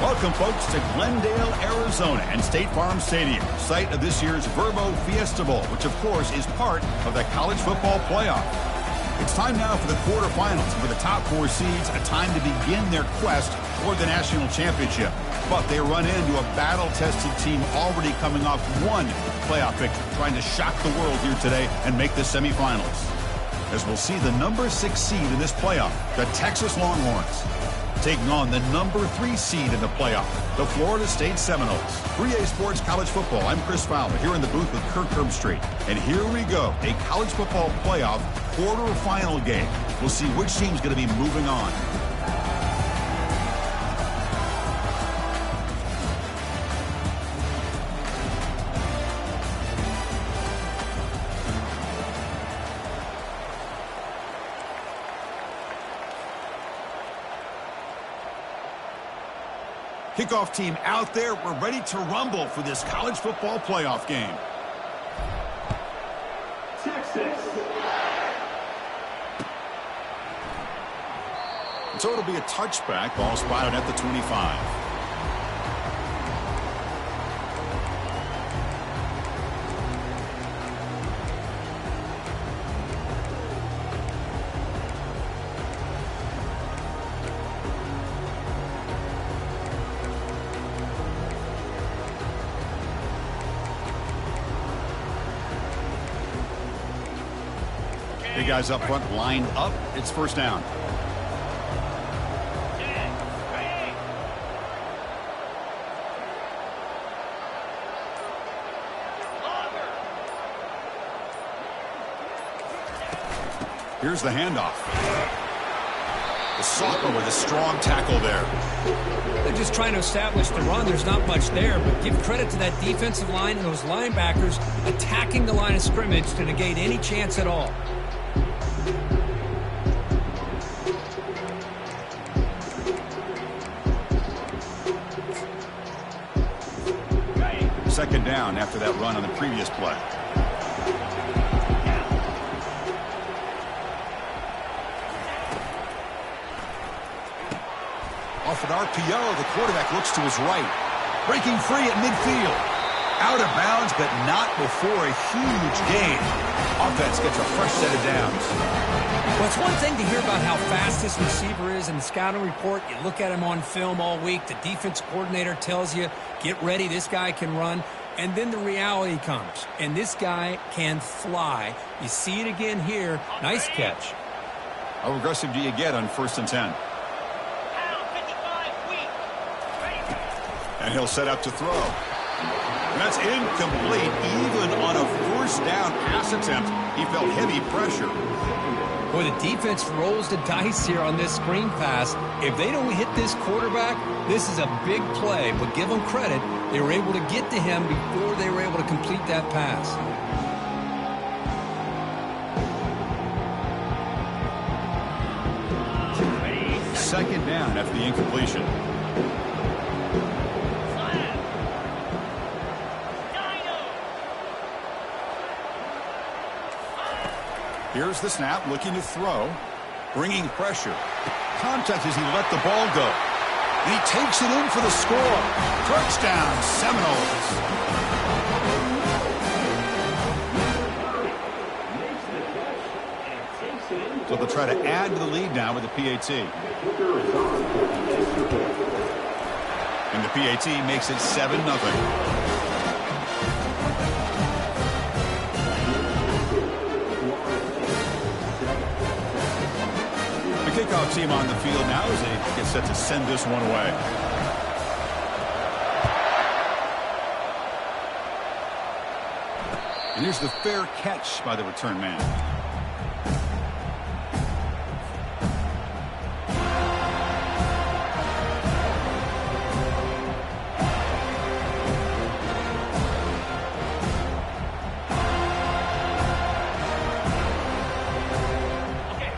Welcome, folks, to Glendale, Arizona and State Farm Stadium, site of this year's Verbo Fiesta Bowl, which, of course, is part of the college football playoff. It's time now for the quarterfinals, and for the top four seeds, a time to begin their quest for the national championship. But they run into a battle-tested team already coming off one playoff victory, trying to shock the world here today and make the semifinals. As we'll see the number 6 seed in this playoff, the Texas Longhorns, taking on the number 3 seed in the playoff, the Florida State Seminoles. 3A Sports College Football, I'm Chris Fowler, here in the booth with Kirk Herbstreit. And here we go, a college football playoff quarterfinal game. We'll see which team's going to be moving on. Kickoff team out there. We're ready to rumble for this college football playoff game. Texas. So it'll be a touchback. Ball spotted at the 25. The guys up front lined up. It's first down. Here's the handoff. The sophomore with a strong tackle there. They're just trying to establish the run. There's not much there, but give credit to that defensive line and those linebackers attacking the line of scrimmage to negate any chance at all. Second down after that run on the previous play. Off an RPO, the quarterback looks to his right. Breaking free at midfield. Out of bounds, but not before a huge gain. Offense gets a fresh set of downs. Well, it's one thing to hear about how fast this receiver is in the scouting report. You look at him on film all week. The defense coordinator tells you, get ready, this guy can run. And then the reality comes, and this guy can fly. You see it again here. Nice catch. How aggressive do you get on 1st and 10? And he'll set up to throw. And that's incomplete. Even on a 1st down pass attempt, he felt heavy pressure. Boy, the defense rolls the dice here on this screen pass. If they don't hit this quarterback, this is a big play. But give them credit. They were able to get to him before they were able to complete that pass. Second down after the incompletion. Here's the snap, looking to throw, bringing pressure. Contact as he let the ball go. And he takes it in for the score. Touchdown, Seminoles. So they'll try to add to the lead now with the PAT. And the PAT makes it 7-0. Kickoff team on the field now as they get set to send this one away. And here's the fair catch by the return man.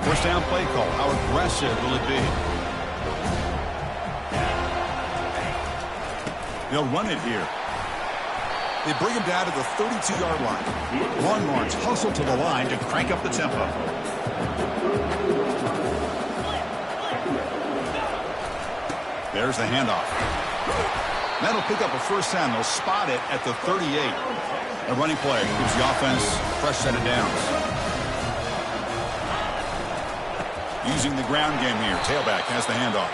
First down play call. How aggressive will it be? They'll run it here. They bring him down to the 32-yard line. Longhorns hustle to the line to crank up the tempo. There's the handoff. That'll pick up a first down. They'll spot it at the 38. A running play gives the offense a fresh set of downs. Using the ground game here. Tailback has the handoff.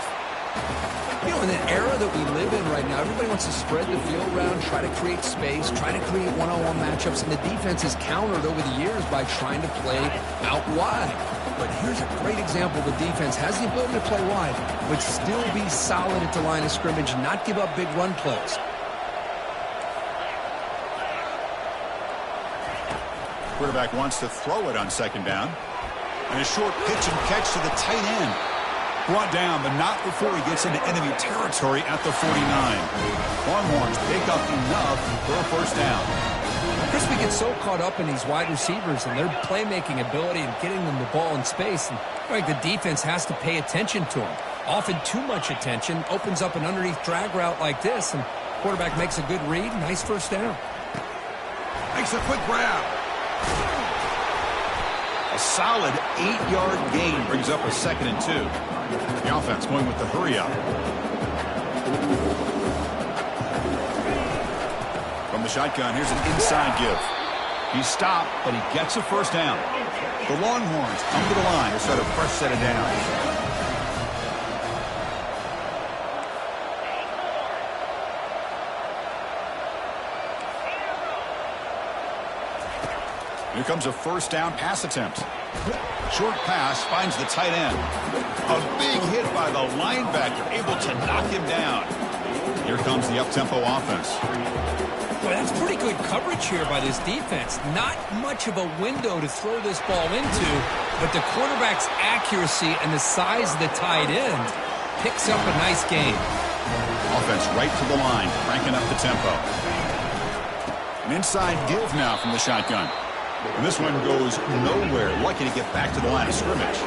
You know, in the era that we live in right now, everybody wants to spread the field around, try to create space, try to create one-on-one matchups, and the defense is countered over the years by trying to play out wide. But here's a great example. The defense has the ability to play wide, but still be solid at the line of scrimmage, not give up big run plays. Quarterback wants to throw it on second down. And a short pitch and catch to the tight end. Brought down, but not before he gets into enemy territory at the 49. Longhorns pick up enough for a first down. Chris, we get so caught up in these wide receivers and their playmaking ability and getting them the ball in space. And I think the defense has to pay attention to them. Often too much attention opens up an underneath drag route like this, and quarterback makes a good read. Nice first down. Makes a quick grab. A solid 8-yard gain brings up a 2nd and 2. The offense going with the hurry up. From the shotgun, here's an inside give. He stopped, but he gets a first down. The Longhorns come to the line to set a fresh set of downs. Here comes a first down pass attempt. Short pass finds the tight end. A big hit by the linebacker, able to knock him down. Here comes the up-tempo offense. Boy, that's pretty good coverage here by this defense. Not much of a window to throw this ball into, but the quarterback's accuracy and the size of the tight end picks up a nice gain. Offense right to the line, cranking up the tempo. An inside give now from the shotgun. And this one goes nowhere. Lucky to get back to the line of scrimmage.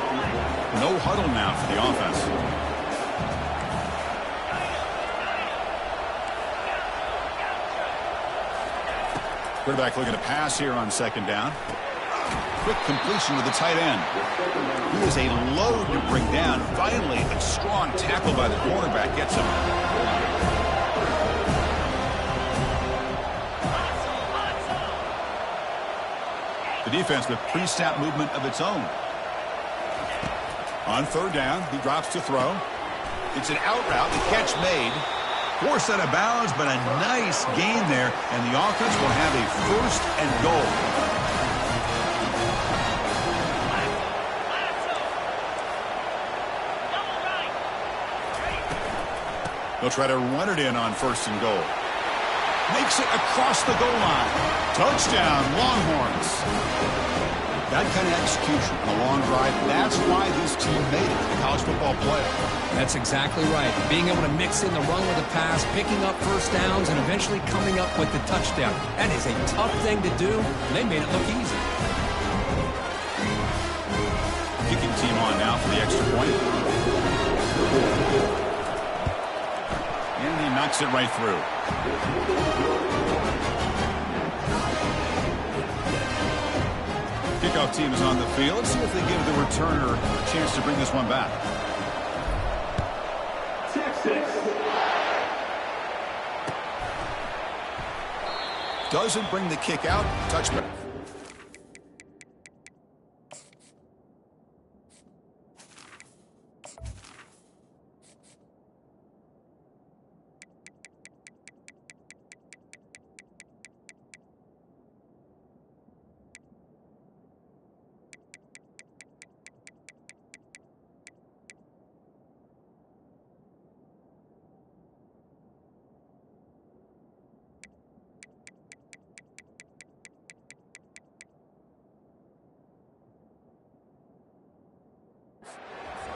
No huddle now for the offense. Quarterback looking to pass here on second down. Quick completion to the tight end. He is a load to bring down. Finally, a strong tackle by the quarterback gets him. The defense with pre-snap movement of its own. On third down, he drops to throw. It's an out route, the catch made. Forced out of bounds, but a nice gain there, and the offense will have a first and goal. They'll try to run it in on first and goal. Makes it across the goal line. Touchdown, Longhorns. That kind of execution on a long drive, that's why this team made it to the college football playoff. That's exactly right. Being able to mix in the run with the pass, picking up first downs, and eventually coming up with the touchdown. That is a tough thing to do, and they made it look easy. Kicking team on now for the extra point. And he knocks it right through. Kickoff team is on the field. Let's see if they give the returner a chance to bring this one back. Doesn't bring the kick out. Touchback.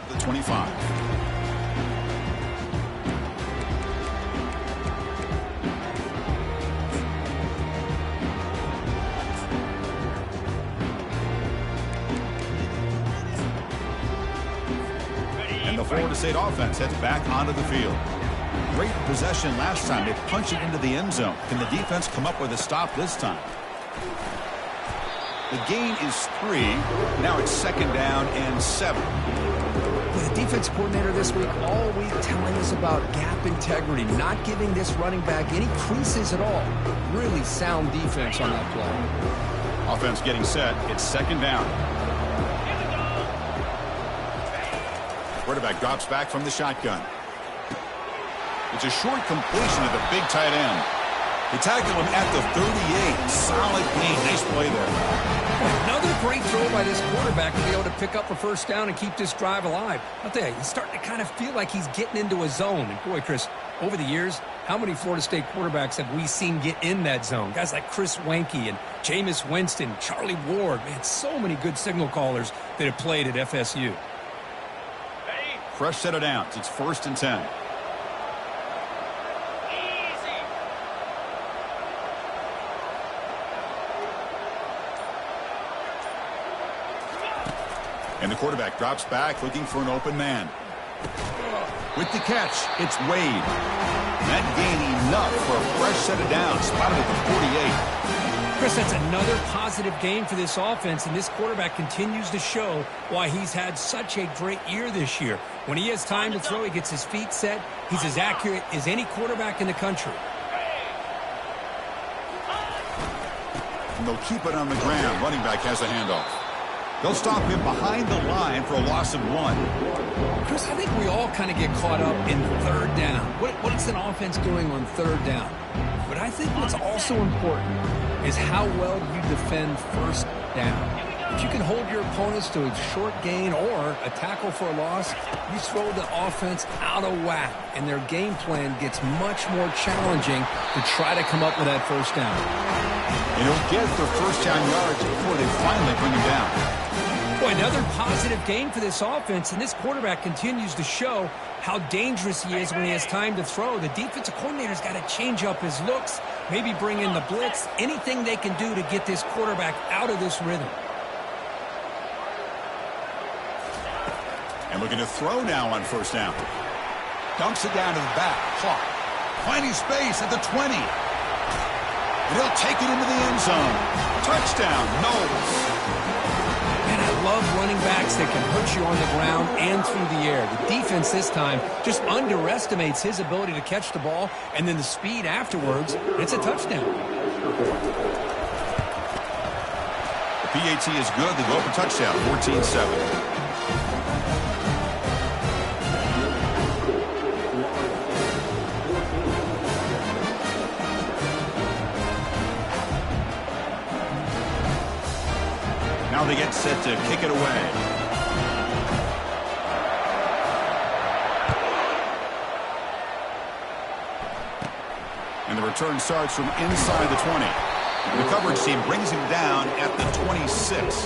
The 25. And the Florida State offense heads back onto the field. Great possession last time. They punch it into the end zone. Can the defense come up with a stop this time? The gain is 3. Now it's second down and 7. The Defense coordinator this week, all week telling us about gap integrity, not giving this running back any creases at all. Really sound defense on that play. Offense getting set. It's second down. Quarterback drops back from the shotgun. It's a short completion to the big tight end. They tackle him at the 38. Solid gain. Nice play there. Another great throw by this quarterback to be able to pick up a first down and keep this drive alive. I'll tell you, he's starting to kind of feel like he's getting into a zone. And boy, Chris, over the years, how many Florida State quarterbacks have we seen get in that zone? Guys like Chris Weinke and Jameis Winston, Charlie Ward. Man, so many good signal callers that have played at FSU. Fresh set of downs. It's 1st and 10. And the quarterback drops back looking for an open man. With the catch, it's Wade. That gain enough for a fresh set of downs. Spotted at the 48. Chris, that's another positive game for this offense, and this quarterback continues to show why he's had such a great year this year. When he has time to throw, he gets his feet set. He's as accurate as any quarterback in the country. And they'll keep it on the ground. Running back has a handoff. They'll stop him behind the line for a loss of 1. Chris, I think we all kind of get caught up in third down. What is an offense doing on third down? But I think what's also important is how well you defend first down. If you can hold your opponents to a short gain or a tackle for a loss, you throw the offense out of whack, and their game plan gets much more challenging to try to come up with that first down. And he'll get the first down yards before they finally bring him down. Boy, another positive game for this offense, and this quarterback continues to show how dangerous he is when he has time to throw. The defensive coordinator's got to change up his looks, maybe bring in the blitz, anything they can do to get this quarterback out of this rhythm. And looking to throw now on first down. Dumps it down to the back. Clock. Finding space at the 20. And he'll take it into the end zone. Touchdown, Knowles. Man, I love running backs that can hurt you on the ground and through the air. The defense this time just underestimates his ability to catch the ball, and then the speed afterwards, it's a touchdown. The PAT is good. They go up a touchdown, 14-7. Now they get set to kick it away. And the return starts from inside the 20. The coverage team brings him down at the 26.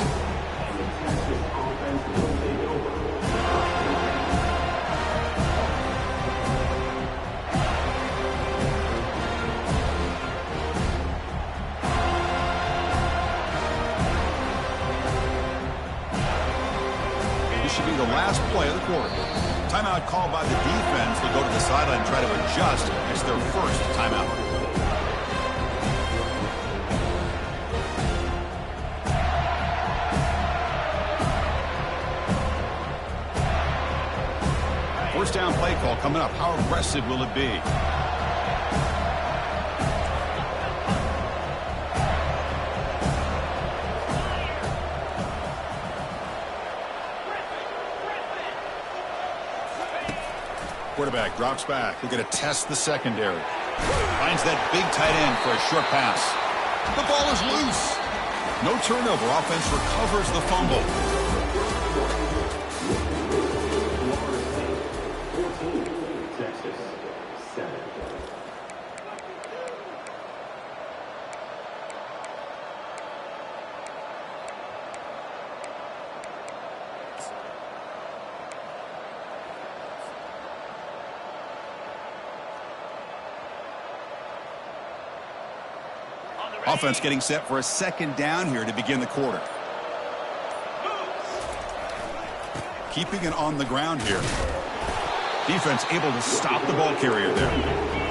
The last play of the quarter. Timeout called by the defense. They'll go to the sideline and try to adjust. It's their first timeout. First down play call coming up. How aggressive will it be? Quarterback drops back. We're going to test the secondary. Finds that big tight end for a short pass. The ball is loose. No turnover. Offense recovers the fumble. Offense getting set for a second down here to begin the quarter. Keeping it on the ground here. Defense able to stop the ball carrier there.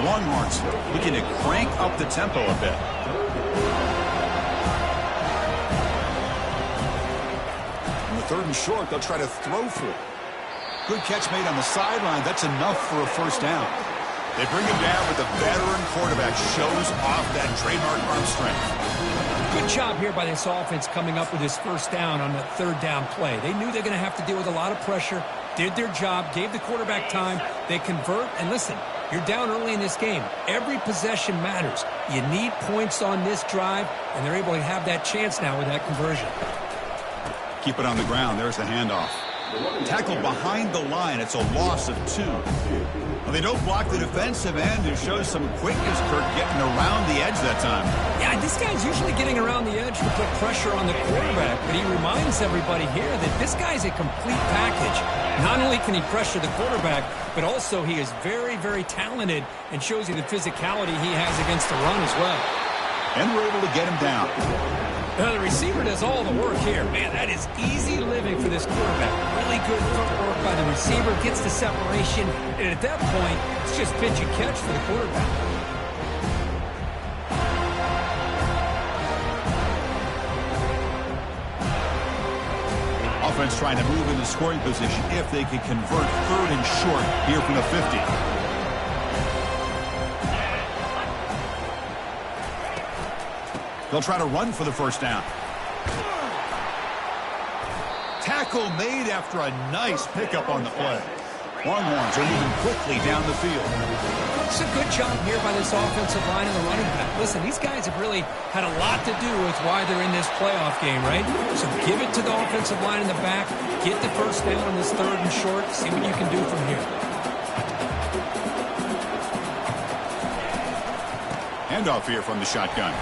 Longhorns looking to crank up the tempo a bit. On the 3rd and short, they'll try to throw for it. Good catch made on the sideline. That's enough for a first down. They bring him down, but the veteran quarterback shows off that trademark arm strength. Good job here by this offense coming up with his first down on that third down play. They knew they're going to have to deal with a lot of pressure, did their job, gave the quarterback time. They convert, and listen, you're down early in this game. Every possession matters. You need points on this drive, and they're able to have that chance now with that conversion. Keep it on the ground. There's the handoff. Tackled behind the line. It's a loss of 2. Well, they don't block the defensive end, who shows some quickness, Kirk, getting around the edge that time. Yeah, this guy's usually getting around the edge to put pressure on the quarterback, but he reminds everybody here that this guy's a complete package. Not only can he pressure the quarterback, but also he is very, very talented and shows you the physicality he has against the run as well. And we're able to get him down. The receiver does all the work here. Man, that is easy living for this quarterback. Really good footwork by the receiver, gets the separation, and at that point, it's just pitch and catch for the quarterback. Offense trying to move into scoring position if they can convert third and short here from the 50. They'll try to run for the first down. Tackle made after a nice pickup on the play. Longhorns are moving quickly down the field. It's a good job here by this offensive line and the running back. Listen, these guys have really had a lot to do with why they're in this playoff game, right? So give it to the offensive line in the back. Get the first down on this third and short. See what you can do from here. Handoff here from the shotgun.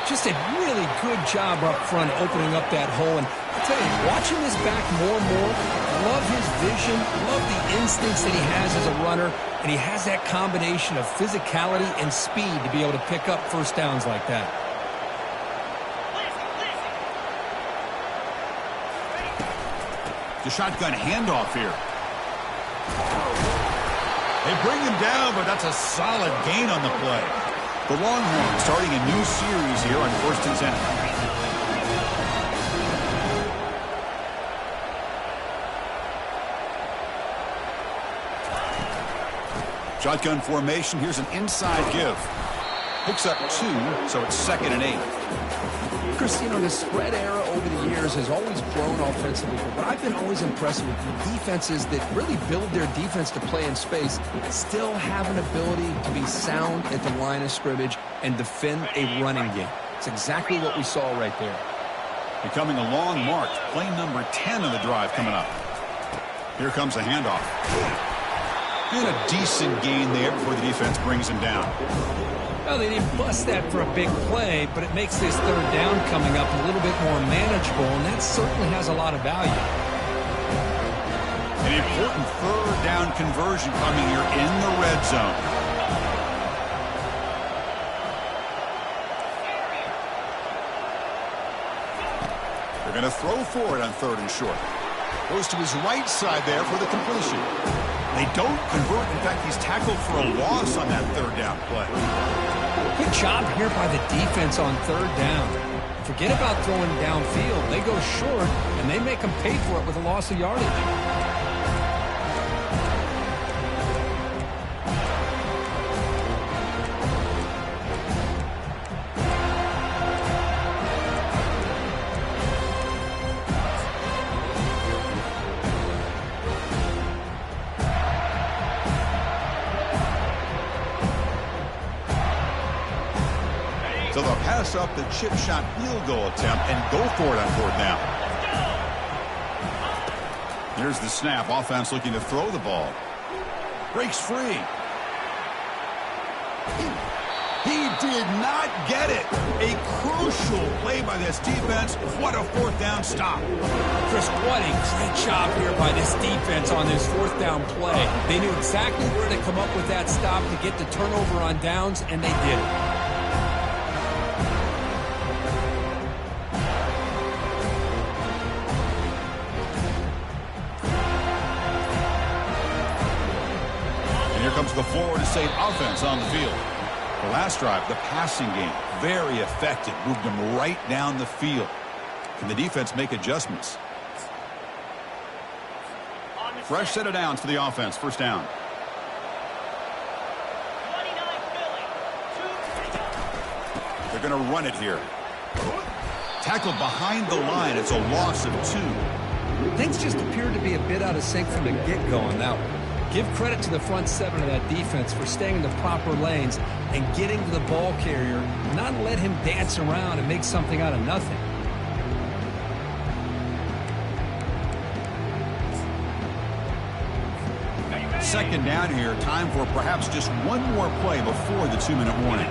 Just a really good job up front opening up that hole. And I'll tell you, watching this back more and more, love his vision, love the instincts that he has as a runner, and he has that combination of physicality and speed to be able to pick up first downs like that. The shotgun handoff here. They bring him down, but that's a solid gain on the play. The Longhorns starting a new series here on 1st and 10. Shotgun formation. Here's an inside give. Picks up 2, so it's 2nd and 8. Chris, you know, the spread era over the years has always grown offensively, but what I've been always impressed with defenses that really build their defense to play in space still have an ability to be sound at the line of scrimmage and defend a running game. It's exactly what we saw right there. Becoming a long march. Play number 10 of the drive coming up. Here comes a handoff. And a decent gain there before the defense brings him down. Well, they didn't bust that for a big play, but it makes this third down coming up a little bit more manageable, and that certainly has a lot of value. An important third down conversion coming here in the red zone. They're going to throw for it on 3rd and short. Goes to his right side there for the completion. They don't convert. In fact, he's tackled for a loss on that 3rd down play. Good job here by the defense on 3rd down. Forget about throwing downfield. They go short, and they make them pay for it with a loss of yardage. So they'll pass up the chip shot field goal attempt and go for it on 4th down. Here's the snap. Offense looking to throw the ball. Breaks free. He did not get it. A crucial play by this defense. What a 4th down stop. Chris, what a great job here by this defense on this 4th down play. They knew exactly where to come up with that stop to get the turnover on downs, and they did it. Comes the Florida State offense on the field. The last drive, the passing game, very effective. Moved them right down the field. Can the defense make adjustments? Fresh set of downs for the offense. First down. They're going to run it here. Tackled behind the line. It's a loss of 2. Things just appeared to be a bit out of sync from the get-go on that one. Give credit to the front 7 of that defense for staying in the proper lanes and getting to the ball carrier, not let him dance around and make something out of nothing. Second down here. Time for perhaps just one more play before the 2-minute warning.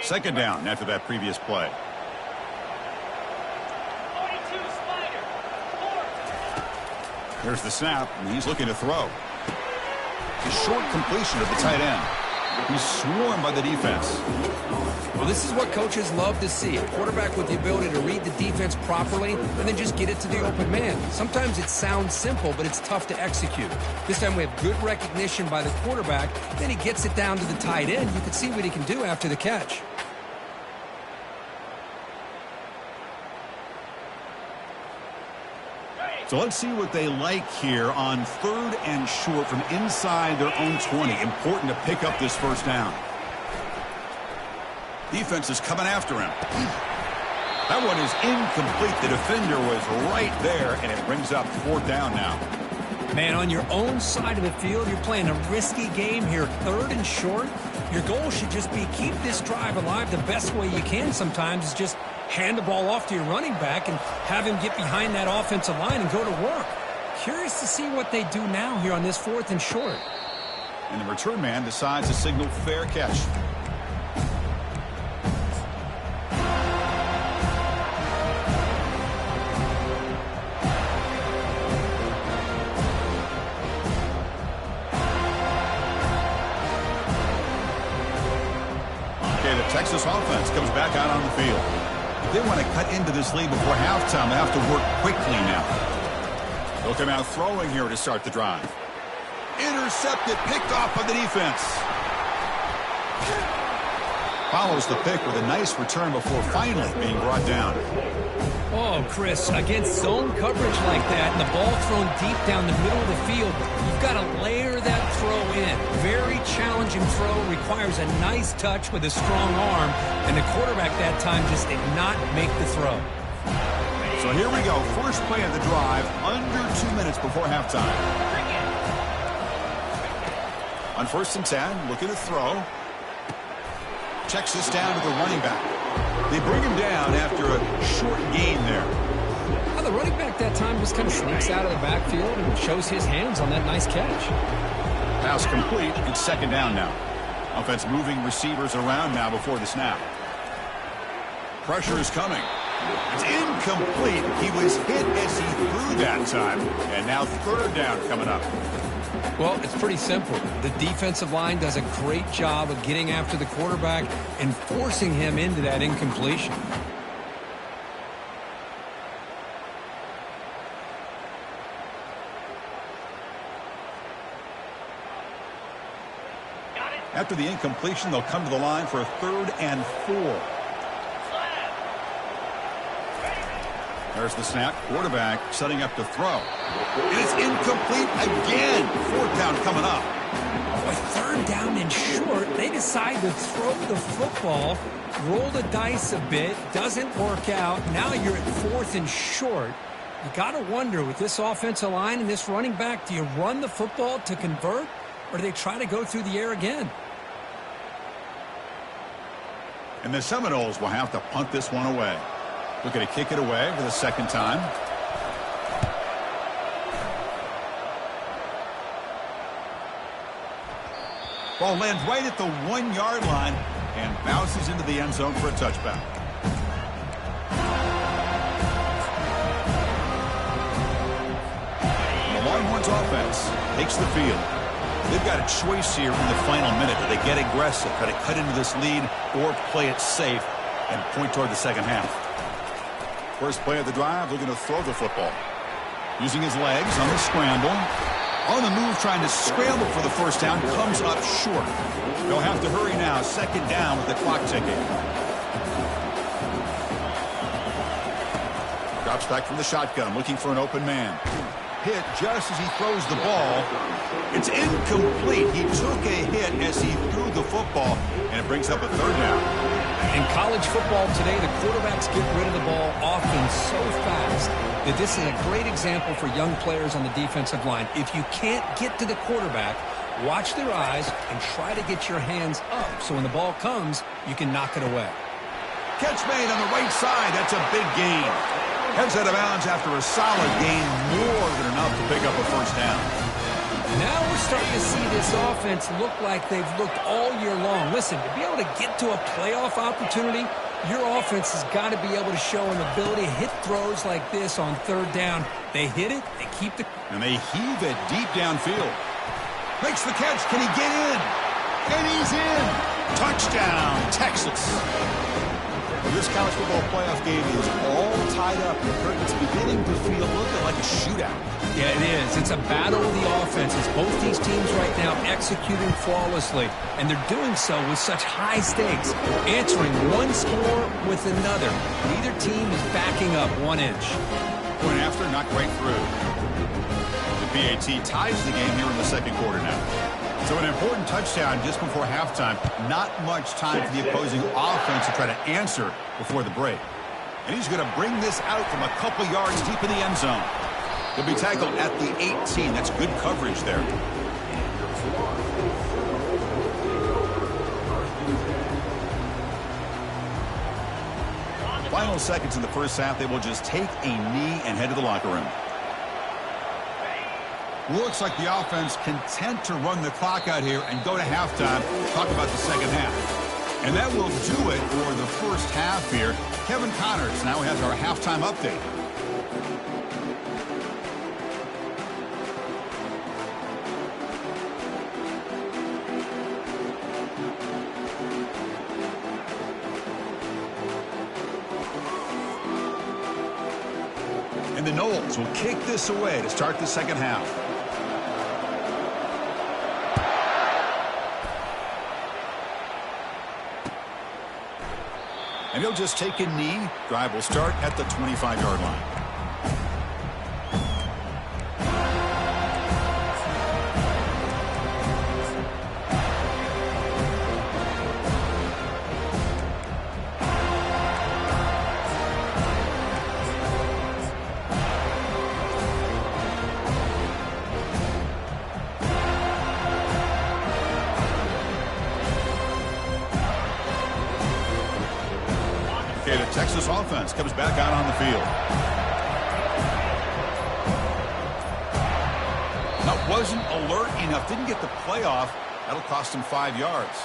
Second down after that previous play. Here's the snap, and he's looking to throw. A short completion of the tight end. He's swarmed by the defense. Well, this is what coaches love to see. A quarterback with the ability to read the defense properly and then just get it to the open man. Sometimes it sounds simple, but it's tough to execute. This time we have good recognition by the quarterback. Then he gets it down to the tight end. You can see what he can do after the catch. So let's see what they like here on 3rd and short from inside their own 20. Important to pick up this first down. Defense is coming after him. That one is incomplete. The defender was right there, and it brings up 4th down now. Man, on your own side of the field, you're playing a risky game here. 3rd and short. Your goal should just be keep this drive alive the best way you can sometimes is just hand the ball off to your running back and have him get behind that offensive line and go to work. Curious to see what they do now here on this 4th and short. And the return man decides to signal fair catch. Okay, the Texas offense comes back out on the field. If they want to cut into this lead before halftime, they have to work quickly now. They'll come out throwing here to start the drive. Intercepted, picked off by the defense. Follows the pick with a nice return before finally being brought down. Oh, Chris, against zone coverage like that and the ball thrown deep down the middle of the field, you've got to layer that throw in. Very challenging throw, requires a nice touch with a strong arm, and the quarterback that time just did not make the throw. So here we go, first play of the drive, under 2 minutes before halftime. On 1st and 10, looking to throw. Checks this down to the running back. They bring him down after a short gain there. Well, the running back that time just kind of sneaks out of the backfield and shows his hands on that nice catch. Pass complete. It's 2nd down now. Offense moving receivers around now before the snap. Pressure is coming. It's incomplete. He was hit as he threw that time. And now 3rd down coming up. Well, it's pretty simple. The defensive line does a great job of getting after the quarterback and forcing him into that incompletion. After the incompletion, they'll come to the line for a 3rd and 4. There's the snap. Quarterback setting up to throw. It is incomplete again. 4th down coming up. With 3rd down and short, they decide to throw the football, roll the dice a bit, doesn't work out. Now you're at 4th and short. You got to wonder, with this offensive line and this running back, do you run the football to convert, or do they try to go through the air again? And the Seminoles will have to punt this one away. Looking to kick it away for the 2nd time. Ball lands right at the 1-yard line and bounces into the end zone for a touchback. The Longhorns offense takes the field. They've got a choice here in the final minute. Do they get aggressive, try to cut into this lead, or play it safe and point toward the second half? First play of the drive, looking to throw the football. Using his legs on the scramble. On the move, trying to scramble for the first down. Comes up short. They'll have to hurry now. Second down with the clock ticking. Drops back from the shotgun, looking for an open man. Hit just as he throws the ball. It's incomplete. He took a hit as he threw the football, and it brings up a third down. In college football today, the quarterbacks get rid of the ball often so fast that this is a great example for young players on the defensive line. If you can't get to the quarterback, watch their eyes and try to get your hands up so when the ball comes, you can knock it away. Catch made on the right side. That's a big gain. Heads out of bounds after a solid gain, more than enough to pick up a first down. Now we're starting to see this offense look like they've looked all year long. Listen, to be able to get to a playoff opportunity, your offense has got to be able to show an ability to hit throws like this on third down. They hit it, they keep the... And they heave it deep downfield. Makes the catch. Can he get in? And he's in. Touchdown, Texas. This college football playoff game is all tied up. It's beginning to feel a little bit like a shootout. Yeah, it is. It's a battle of the offenses. Both these teams right now executing flawlessly, and they're doing so with such high stakes, answering one score with another. Neither team is backing up 1 inch. Point after, not quite through. The BAT ties the game here in the second quarter now. So an important touchdown just before halftime. Not much time for the opposing offense to try to answer before the break. And he's going to bring this out from a couple yards deep in the end zone. He'll be tackled at the 18. That's good coverage there. Final seconds in the first half. They will just take a knee and head to the locker room. Looks like the offense content to run the clock out here and go to halftime. Talk about the second half. And that will do it for the first half here. Kevin Connors now has our halftime update. And the Noles will kick this away to start the second half. And he'll just take a knee. Drive will start at the 25-yard line. The Texas offense comes back out on the field. That wasn't alert enough. Didn't get the playoff. That'll cost him 5 yards.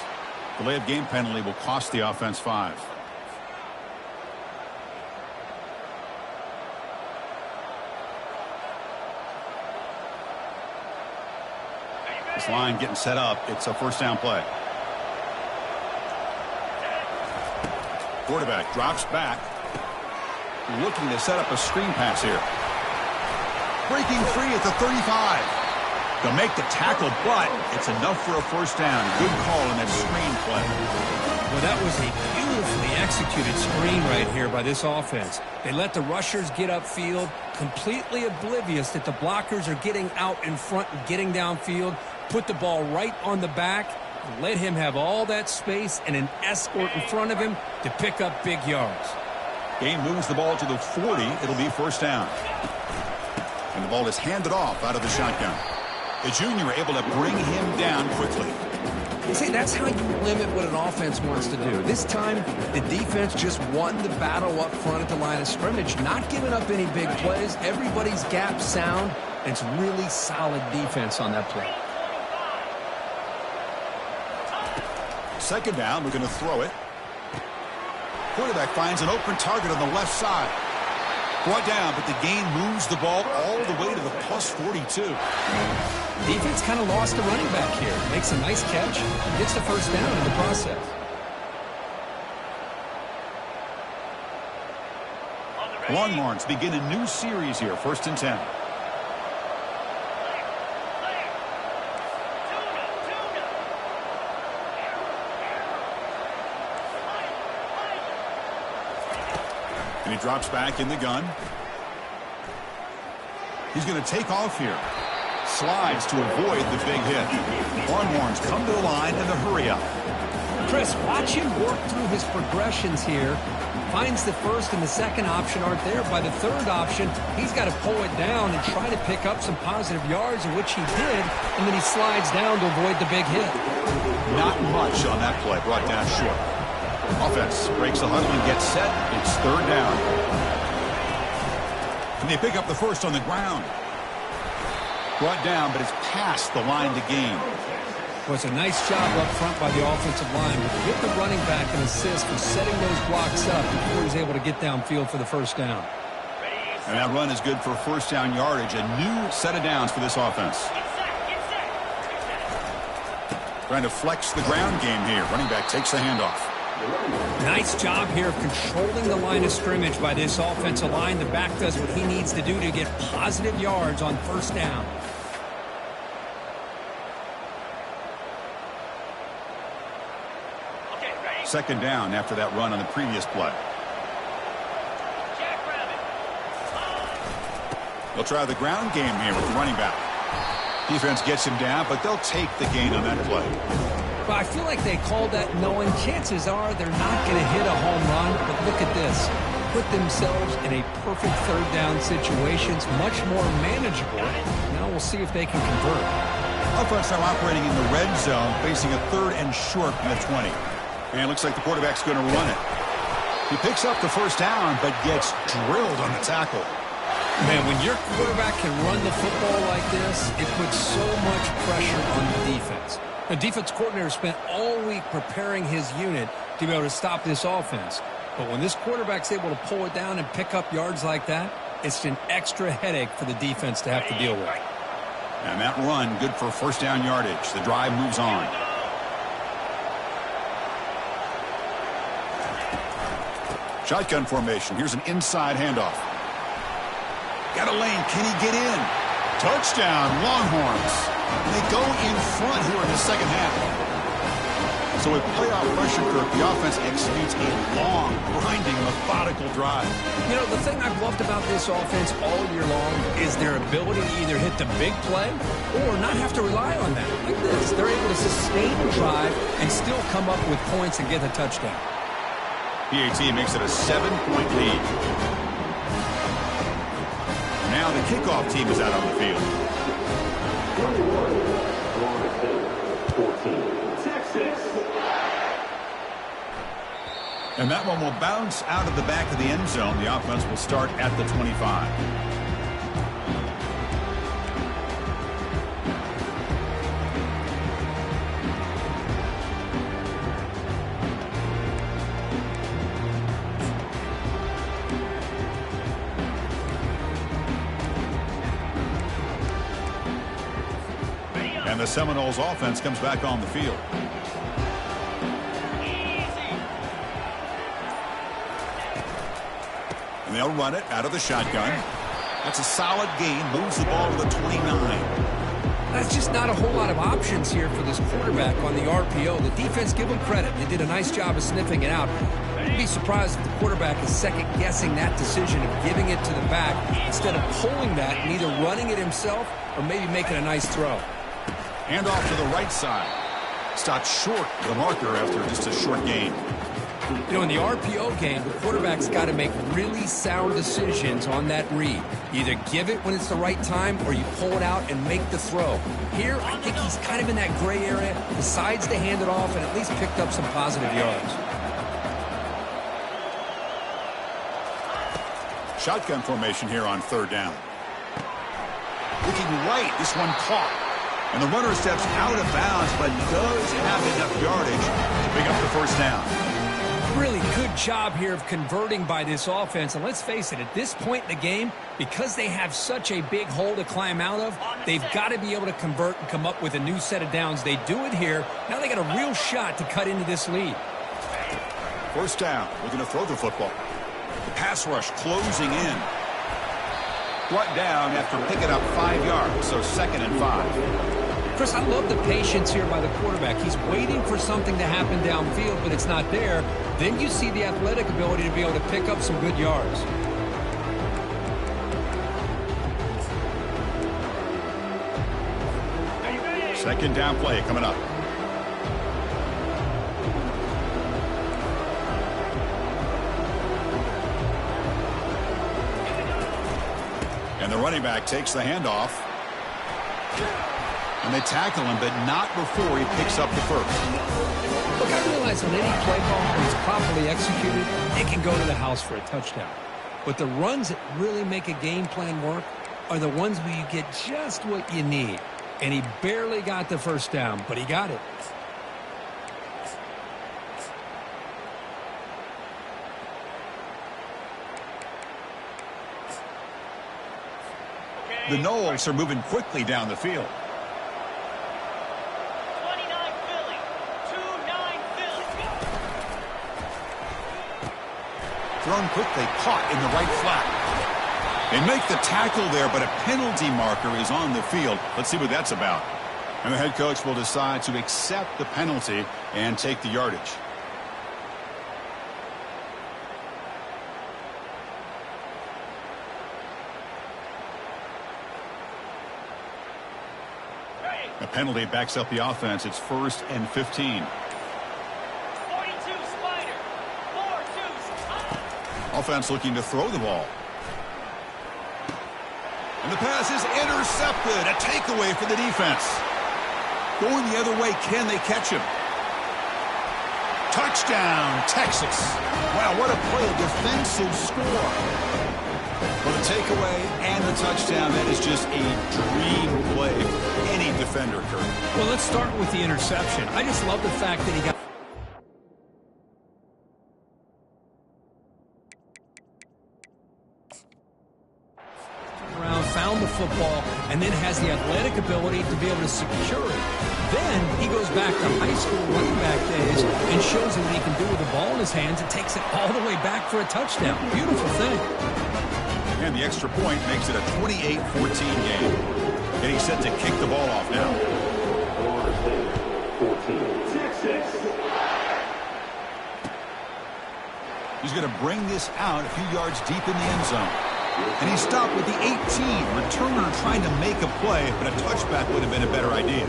Delay of game penalty will cost the offense 5. This line getting set up. It's a first down play. Quarterback drops back. Looking to set up a screen pass here. Breaking free at the 35. They'll make the tackle, but it's enough for a first down. Good call in that screen play. Well, that was a beautifully executed screen right here by this offense. They let the rushers get upfield, completely oblivious that the blockers are getting out in front and getting downfield. Put the ball right on the back. Let him have all that space and an escort in front of him to pick up big yards. Game moves the ball to the 40. It'll be first down. And the ball is handed off out of the shotgun. The junior able to bring him down quickly. You see, that's how you limit what an offense wants to do. This time, the defense just won the battle up front at the line of scrimmage, not giving up any big plays. Everybody's gap sound. It's really solid defense on that play. Second down, we're going to throw it. Quarterback finds an open target on the left side. Brought down, but the gain moves the ball all the way to the plus 42. Defense kind of lost the running back here. Makes a nice catch and gets the first down in the process. Longhorns begin a new series here, 1st and 10. And he drops back in the gun. He's going to take off here. Slides to avoid the big hit. Longhorns come to the line in the hurry up. Chris, watch him work through his progressions here. Finds the first and the second option aren't there. By the third option, he's got to pull it down and try to pick up some positive yards, which he did, and then he slides down to avoid the big hit. Not much on that play, brought down short. Offense breaks the huddle and gets set. It's 3rd down. And they pick up the first on the ground. Brought down, but it's past the line to gain. Well, it's a nice job up front by the offensive line. Give the running back an assist for setting those blocks up before he's able to get downfield for the first down. And that run is good for 1st down yardage. A new set of downs for this offense. Trying to flex the ground game here. Running back takes the handoff. Nice job here of controlling the line of scrimmage by this offensive line. The back does what he needs to do to get positive yards on 1st down. Second down after that run on the previous play. They'll try the ground game here with the running back. Defense gets him down, but they'll take the gain on that play. Well, I feel like they called that knowing chances are they're not going to hit a home run. But look at this. Put themselves in a perfect 3rd down situation. It's much more manageable. Now we'll see if they can convert. Offense now operating in the red zone, facing a 3rd and short from the 20. And it looks like the quarterback's going to run it. He picks up the first down, but gets drilled on the tackle. Man, when your quarterback can run the football like this, it puts so much pressure on the defense. The defense coordinator spent all week preparing his unit to be able to stop this offense. But when this quarterback's able to pull it down and pick up yards like that, it's an extra headache for the defense to have to deal with. And that run, good for 1st down yardage. The drive moves on. Shotgun formation. Here's an inside handoff. Got a lane. Can he get in? Touchdown, Longhorns. They go in front here in the second half. So with playoff pressure, Kirk, the offense executes a long, grinding, methodical drive. You know, the thing I've loved about this offense all year long is their ability to either hit the big play or not have to rely on that. Like this, they're able to sustain the drive and still come up with points and get the touchdown. PAT makes it a 7-point lead. Now the kickoff team is out on the field. 14, Texas. And that one will bounce out of the back of the end zone. The offense will start at the 25. And the Seminoles offense comes back on the field. And they'll run it out of the shotgun. That's a solid gain. Moves the ball to the 29. That's just not a whole lot of options here for this quarterback on the RPO. The defense, give them credit. They did a nice job of sniffing it out. I'd be surprised if the quarterback is second-guessing that decision of giving it to the back instead of pulling that and either running it himself or maybe making a nice throw. Hand off to the right side. Stopped short of the marker after just a short gain. You know, in the RPO game, the quarterback's got to make really sound decisions on that read. You either give it when it's the right time or you pull it out and make the throw. Here, I think he's kind of in that gray area, decides to hand it off and at least picked up some positive yards. Shotgun formation here on 3rd down. Looking right, this one caught. And the runner steps out of bounds, but does have enough yardage to pick up the first down. Really good job here of converting by this offense. And let's face it, at this point in the game, because they have such a big hole to climb out of, they've got to be able to convert and come up with a new set of downs. They do it here. Now they got a real shot to cut into this lead. First down. Looking to throw the football. The pass rush closing in. Brought down after picking up 5 yards, so 2nd and 5. Chris, I love the patience here by the quarterback. He's waiting for something to happen downfield, but it's not there. Then you see the athletic ability to be able to pick up some good yards. Second down play coming up. And the running back takes the handoff. And they tackle him, but not before he picks up the first. Look, I realize on any play call, when it's properly executed, it can go to the house for a touchdown. But the runs that really make a game plan work are the ones where you get just what you need. And he barely got the first down, but he got it. The Noles are moving quickly down the field. 29 Philly. 2-9 Philly. Thrown quickly, caught in the right flat. They make the tackle there, but a penalty marker is on the field. Let's see what that's about. And the head coach will decide to accept the penalty and take the yardage. A penalty backs up the offense. It's 1st and 15. 42 Spider. 4-2. Offense looking to throw the ball. And the pass is intercepted. A takeaway for the defense. Going the other way, can they catch him? Touchdown, Texas. Wow, what a play, a defensive score. For the takeaway and the touchdown, that is just a dream play for any defender, Kurt. Well, let's start with the interception. I just love the fact that he got around, found the football, and then has the athletic ability to be able to secure it. Then he goes back to high school running back days and shows him what he can do with the ball in his hands and takes it all the way back for a touchdown. Beautiful thing. And the extra point makes it a 28-14 game. Getting set to kick the ball off now. He's going to bring this out a few yards deep in the end zone. And he stopped with the 18. Returner trying to make a play, but a touchback would have been a better idea.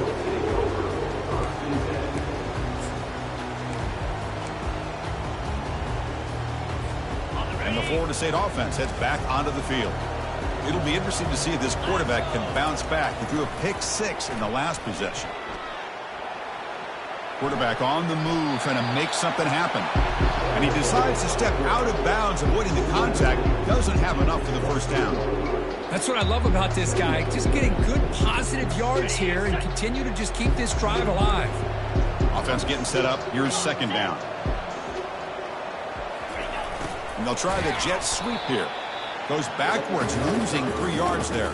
And the Florida State offense heads back onto the field. It'll be interesting to see if this quarterback can bounce back. He threw a pick-6 in the last possession. Quarterback on the move, trying to make something happen. And he decides to step out of bounds, avoiding the contact. Doesn't have enough for the first down. That's what I love about this guy. Just getting good, positive yards here and continue to just keep this drive alive. Offense getting set up. Here's 2nd down. And they'll try the jet sweep here. Goes backwards, losing 3 yards there.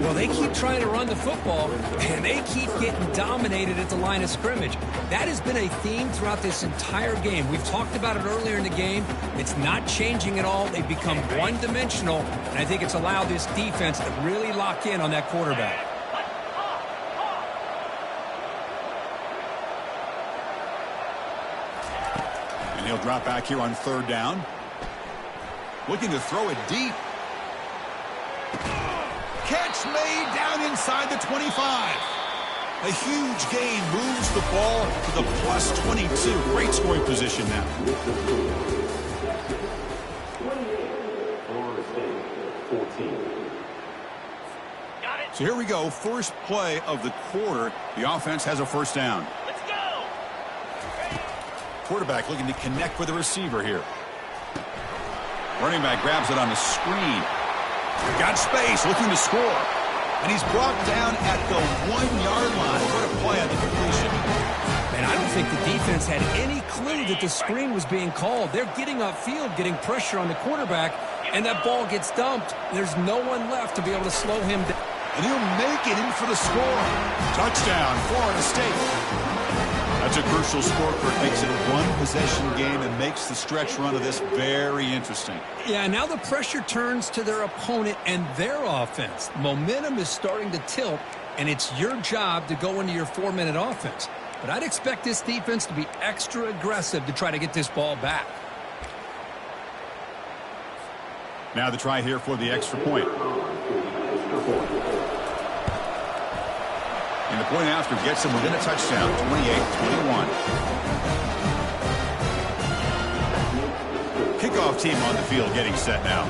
Well, they keep trying to run the football, and they keep getting dominated at the line of scrimmage. That has been a theme throughout this entire game. We've talked about it earlier in the game. It's not changing at all. They've become one-dimensional, and I think it's allowed this defense to really lock in on that quarterback. And he'll drop back here on 3rd down. Looking to throw it deep. Catch made down inside the 25. A huge gain moves the ball to the plus 22. Great scoring position now. So here we go. First play of the quarter. The offense has a first down. Let's go. Quarterback looking to connect with the receiver here. Running back grabs it on the screen. Got space, looking to score. And he's brought down at the 1-yard line. What a play on the completion. Man, I don't think the defense had any clue that the screen was being called. They're getting upfield, getting pressure on the quarterback, and that ball gets dumped. There's no one left to be able to slow him down. And he'll make it in for the score. Touchdown, Florida State. A It's a crucial score, Kurt. Makes it a one-possession game and makes the stretch run of this very interesting. Yeah, now the pressure turns to their opponent and their offense. Momentum is starting to tilt, and it's your job to go into your 4-minute offense. But I'd expect this defense to be extra aggressive to try to get this ball back. Now the try here for the extra point. And the point after gets them within a touchdown, 28-21. Kickoff team on the field getting set now.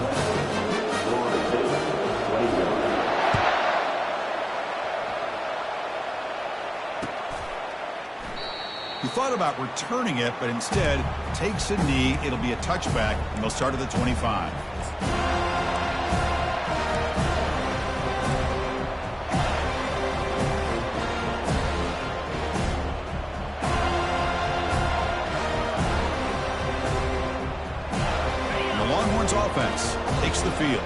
He thought about returning it, but instead takes a knee. It'll be a touchback, and they'll start at the 25. Offense takes the field.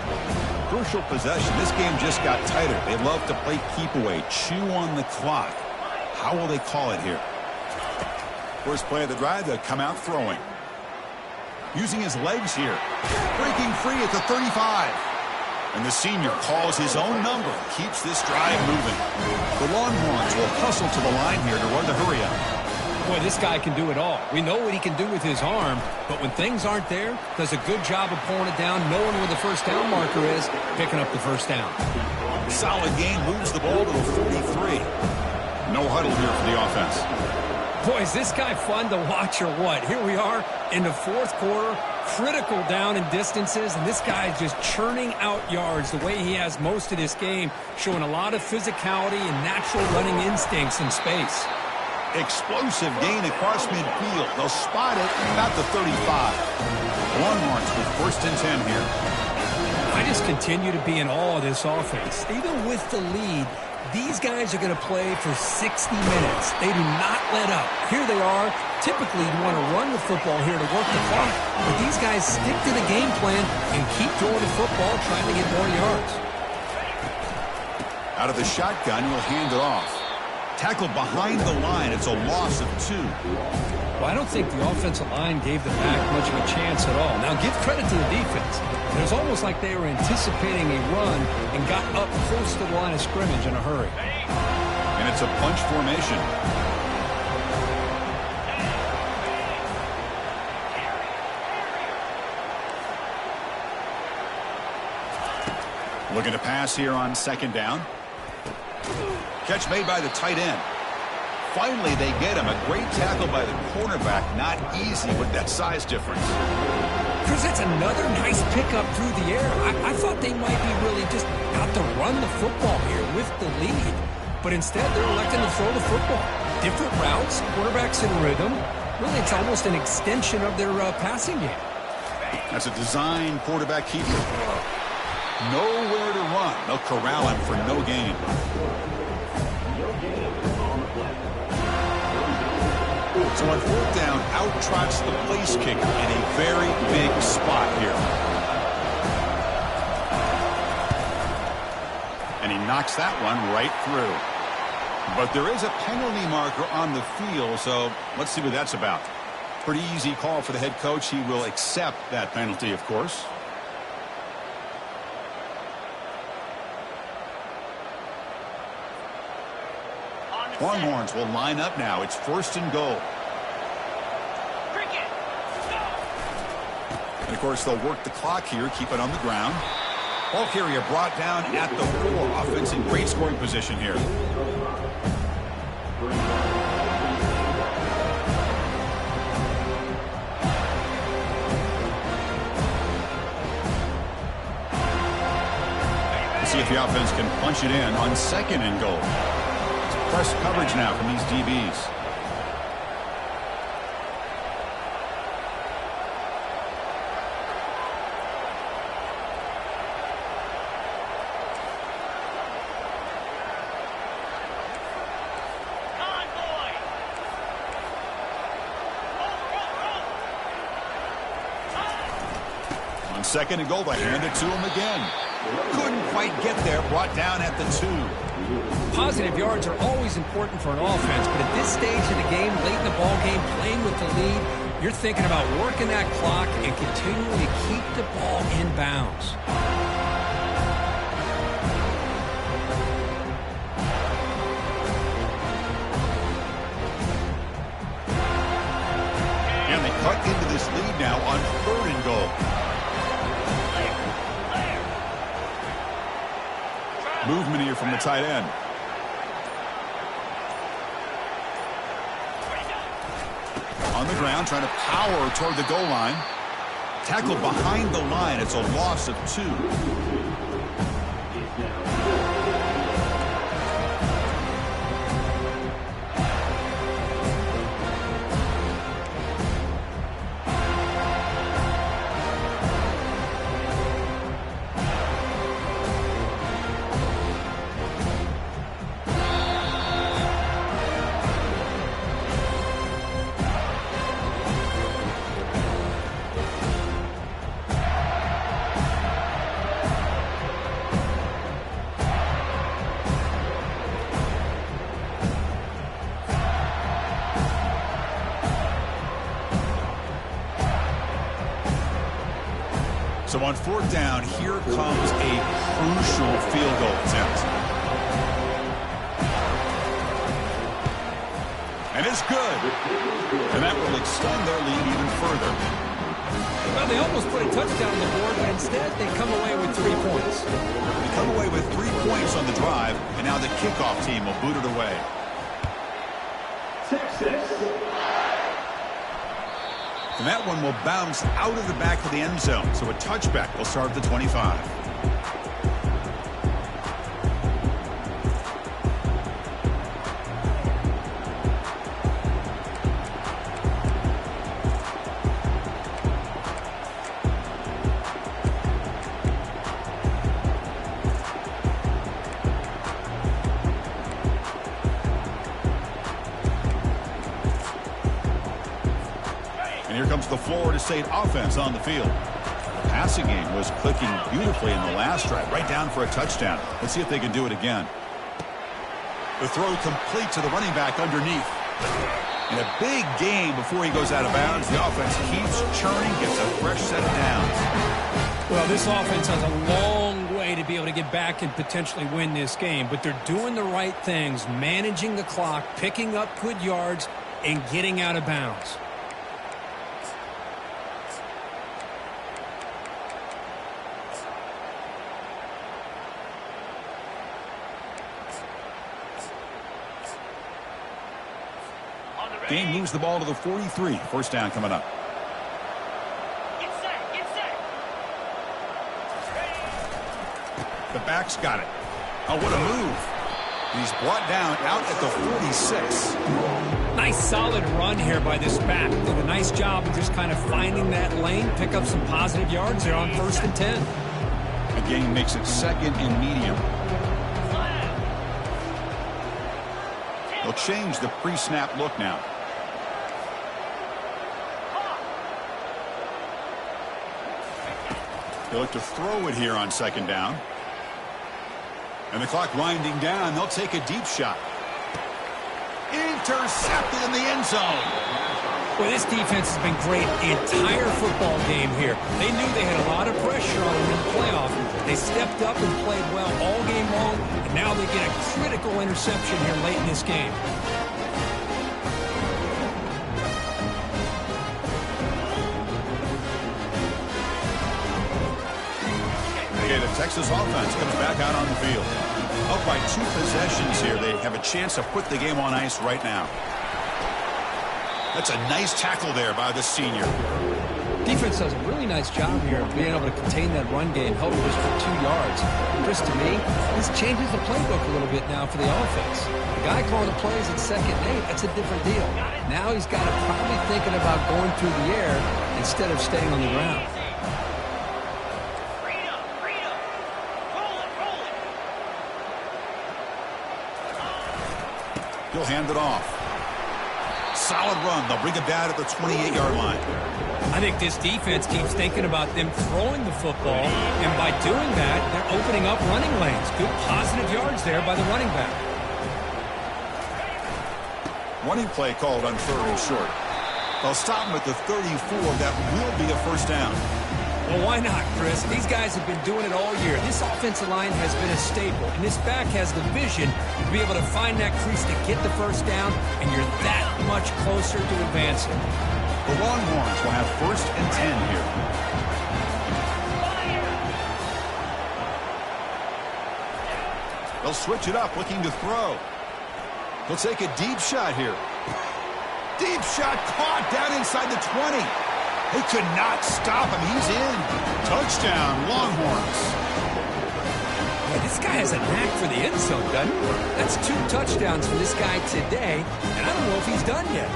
Crucial possession. This game just got tighter. They love to play keep away, chew on the clock. How will they call it here? First play of the drive, they'll come out throwing. Using his legs here. Breaking free at the 35. And the senior calls his own number. Keeps this drive moving. The Longhorns will hustle to the line here to run the hurry up. Boy, this guy can do it all. We know what he can do with his arm, but when things aren't there, does a good job of pulling it down, knowing where the first down marker is, picking up the first down. Solid gain, moves the ball to the 43. No huddle here for the offense. Boy, is this guy fun to watch or what? Here we are in the fourth quarter, critical down and distances, and this guy is just churning out yards the way he has most of this game, showing a lot of physicality and natural running instincts in space. Explosive gain across midfield. They'll spot it about the 35. Longhorns with first and 10 here. I just continue to be in awe of this offense. Even with the lead, these guys are going to play for 60 minutes. They do not let up. Here they are. Typically, you want to run the football here to work the clock, but these guys stick to the game plan and keep throwing the football, trying to get more yards. Out of the shotgun, he'll hand it off. Tackled behind the line. It's a loss of 2. Well, I don't think the offensive line gave the back much of a chance at all. Now, give credit to the defense. It was almost like they were anticipating a run and got up close to the line of scrimmage in a hurry. And it's a bunch formation. Looking to pass here on second down. Catch made by the tight end. Finally, they get him. A great tackle by the cornerback. Not easy with that size difference. Chris, that's another nice pickup through the air. I thought they might be really just out to run the football here with the lead. But instead, they're electing to throw the football. Different routes, quarterbacks in rhythm. Really, it's almost an extension of their passing game. That's a design quarterback keeper. Nowhere to run. They'll corral him for no gain. So on fourth down, out trots the place kicker in a very big spot here. And he knocks that one right through. But there is a penalty marker on the field, so let's see what that's about. Pretty easy call for the head coach. He will accept that penalty, of course. Longhorns will line up now. It's first and goal. And, of course, they'll work the clock here, keep it on the ground. Ball carrier brought down at the 4. Offense in great scoring position here. Let's see if the offense can punch it in on second and goal. Press coverage now from these DBs. On second and goal, they hand it to him again. Couldn't quite get there, brought down at the 2. Positive yards are always important for an offense, but at this stage of the game, late in the ball game, playing with the lead, you're thinking about working that clock and continuing to keep the ball in bounds. And they cut into this lead now on 3rd and goal. Movement here from the tight end. On the ground, trying to power toward the goal line. Tackled behind the line. It's a loss of 2. So on 4th down, here comes a crucial field goal attempt. And it's good. And that will extend their lead even further. Well, they almost put a touchdown on the board, but instead they come away with 3 points. They come away with 3 points on the drive, and now the kickoff team will boot it away. And that one will bounce out of the back of the end zone. So a touchback will start at the 25. Here comes the Florida State offense on the field. The passing game was clicking beautifully in the last drive, right down for a touchdown. Let's see if they can do it again. The throw complete to the running back underneath. And a big gain before he goes out of bounds. The offense keeps churning, gets a fresh set of downs. Well, this offense has a long way to be able to get back and potentially win this game, but they're doing the right things, managing the clock, picking up good yards, and getting out of bounds. Game moves the ball to the 43. 1st down coming up. Get set, get set. The back's got it. Oh, what a move. He's brought down out at the 46. Nice solid run here by this back. Did a nice job of just kind of finding that lane, pick up some positive yards there on 1st and 10. The game makes it 2nd and medium. They'll change the pre-snap look now. They look to throw it here on 2nd down. And the clock winding down. They'll take a deep shot. Intercepted in the end zone. Well, this defense has been great the entire football game here. They knew they had a lot of pressure on them in the playoff. They stepped up and played well all game long, and now they get a critical interception here late in this game. Okay, the Texas offense comes back out on the field. Up by 2 possessions here. They have a chance to put the game on ice right now. That's a nice tackle there by the senior. Defense does a really nice job here of being able to contain that run game, held it just for 2 yards. Chris, to me, this changes the playbook a little bit now for the offense. The guy calling the plays at 2nd and 8, that's a different deal. Now he's got to probably thinking about going through the air instead of staying on the ground. Freedom, freedom. Roll it, roll it. He'll hand it off. solid run. They'll bring it down at the 28-yard line. I think this defense keeps thinking about them throwing the football, and by doing that, they're opening up running lanes. Good positive yards there by the running back. Running play called on 3rd and short. They'll stop him at the 34. That will be a first down. Well, why not, Chris? These guys have been doing it all year. This offensive line has been a staple, and this back has the vision to be able to find that crease to get the first down, and you're that much closer to advancing. The Longhorns will have 1st and 10 here. They'll switch it up, looking to throw. They'll take a deep shot here. Deep shot caught down inside the 20. They could not stop him. He's in. Touchdown, Longhorns. Yeah, this guy has a knack for the end zone, doesn't he? That's 2 touchdowns for this guy today, and I don't know if he's done yet.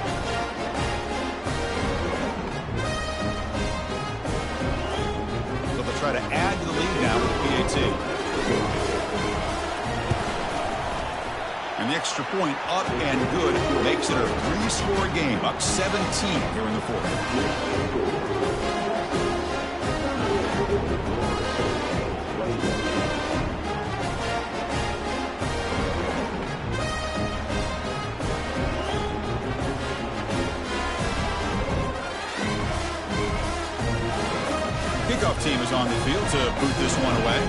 So they'll try to add to the lead now with PAT. And the extra point up and good makes it a 3-score game, up 17 here in the 4th. Kickoff team is on the field to boot this one away.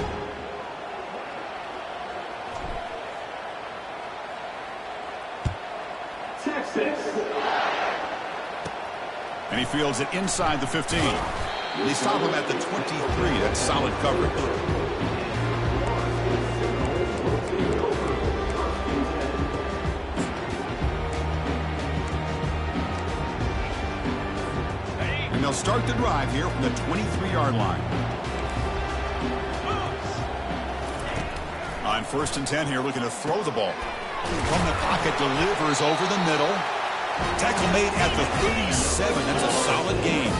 And he fields it inside the 15. They stop him at the 23. That's solid coverage. And they'll start the drive here from the 23-yard line. On 1st and 10 here, looking to throw the ball. From the pocket, delivers over the middle. Tackle made at the 37. That's a solid gain.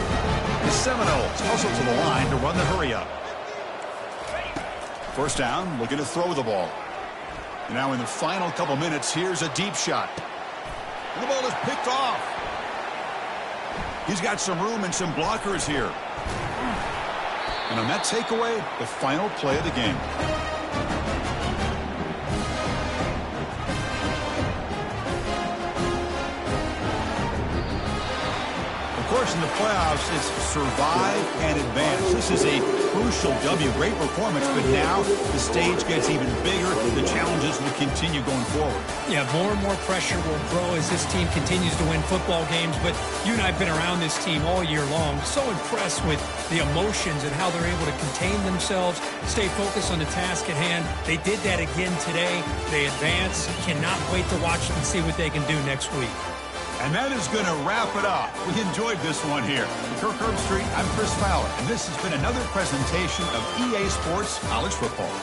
The Seminoles hustle to the line to run the hurry up. First down, looking to throw the ball. And now in the final couple minutes, here's a deep shot. And the ball is picked off. He's got some room and some blockers here. And on that takeaway, the final play of the game. Of course, in the playoffs, it's survive and advance. This is a crucial W. Great performance, but now the stage gets even bigger. The challenges will continue going forward. Yeah, more and more pressure will grow as this team continues to win football games. But you and I have been around this team all year long. So impressed with the emotions and how they're able to contain themselves, stay focused on the task at hand. They did that again today. They advance. Cannot wait to watch them and see what they can do next week. And that is going to wrap it up. We enjoyed this one here. Kirk Herbstreit, I'm Chris Fowler, and this has been another presentation of EA Sports College Football.